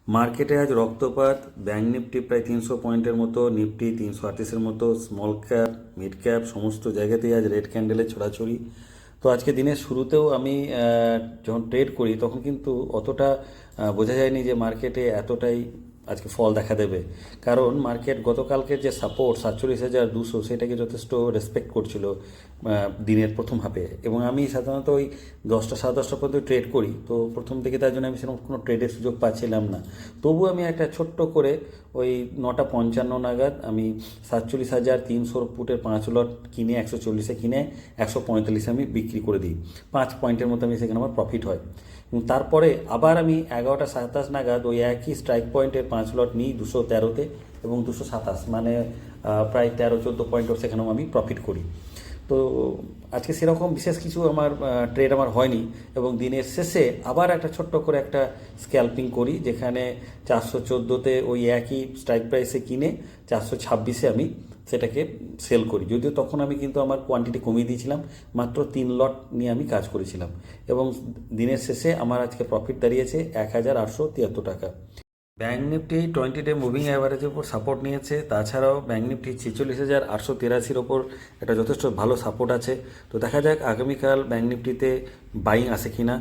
মার্কেটে আজ রক্তপাত। ব্যাঙ্ক নিফটি প্রায় 300 পয়েন্টের মতো, নিফটি 338-এর মতো, স্মল ক্যাপ মিড ক্যাপ সমস্ত জায়গাতেই আজ রেড ক্যান্ডেলের ছড়াছড়ি। তো আজকে দিনের শুরুতেও আমি যখন ট্রেড করি তখন কিন্তু অতটা বোঝা যায়নি যে মার্কেটে এতটাই আজকে ফল দেখা দেবে। কারণ মার্কেট গতকালকের যে সাপোর্ট 47,200 সেটাকে যথেষ্ট রেসপেক্ট করছিল দিনের প্রথম হাফে, এবং আমি সাধারণত ওই 10টা 10:30 পর্যন্ত ট্রেড করি। তো প্রথম থেকে তার জন্য আমি সেরকম কোনো ট্রেডের সুযোগ পাচ্ছিলাম না। তবু আমি একটা ছোট্ট করে ওই 9:55 নাগাদ আমি 47,300 পুটের 5 লট কিনে 140-এ কিনে 145-এ আমি বিক্রি করে দিই। 5 পয়েন্টের মতো আমি সেখানে আমার প্রফিট হয়। এবং তারপরে আবার আমি 11:27 নাগাদ ওই একই স্ট্রাইক পয়েন্টের 5 লট নিই 213-তে এবং 227, মানে প্রায় 13-14 পয়েন্টও সেখানেও আমি প্রফিট করি। তো আজকে সেরকম বিশেষ কিছু আমার ট্রেড আমার হয়নি, এবং দিনের শেষে আবার একটা ছোট্ট করে একটা স্ক্যাল্পিং করি, যেখানে 414-তে ওই একই স্ট্রাইক প্রাইসে কিনে 426-এ আমি সেটাকে সেল করি। যদিও তখন আমি কিন্তু আমার কোয়ান্টিটি কমিয়ে দিয়েছিলাম, মাত্র 3 লট নিয়ে আমি কাজ করেছিলাম, এবং দিনের শেষে আমার আজকে প্রফিট দাঁড়িয়েছে 1,873 টাকা। ব্যাঙ্ক নিফটি 20-ডে মুভিং অ্যাভারেজের উপর সাপোর্ট নিয়েছে। তাছাড়াও ব্যাঙ্ক নিফটি 46,883-র ওপর একটা যথেষ্ট ভালো সাপোর্ট আছে। তো দেখা যাক আগামীকাল ব্যাঙ্ক নিফটিতে বাইং আসে কিনা।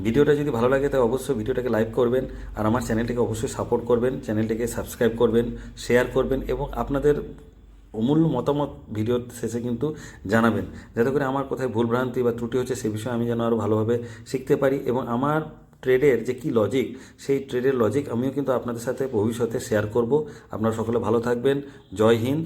ভিডিওটা যদি ভালো লাগে তাহলে অবশ্যই ভিডিওটাকে লাইক করবেন, আর আমার চ্যানেলটিকে অবশ্যই সাপোর্ট করবেন, চ্যানেলটিকে সাবস্ক্রাইব করবেন, শেয়ার করবেন, এবং আপনাদের অমূল্য মতামত ভিডিওর শেষে কিন্তু জানাবেন, যাতে করে আমার কোথায় ভুলভ্রান্তি বা ত্রুটি হচ্ছে সে বিষয়ে আমি যেন আরও ভালোভাবে শিখতে পারি, এবং আমার ট্রেডের যে কী লজিক, সেই ট্রেডের লজিক আমিও কিন্তু আপনাদের সাথে ভবিষ্যতে শেয়ার করব। আপনারা সকলে ভালো থাকবেন। জয় হিন্দ।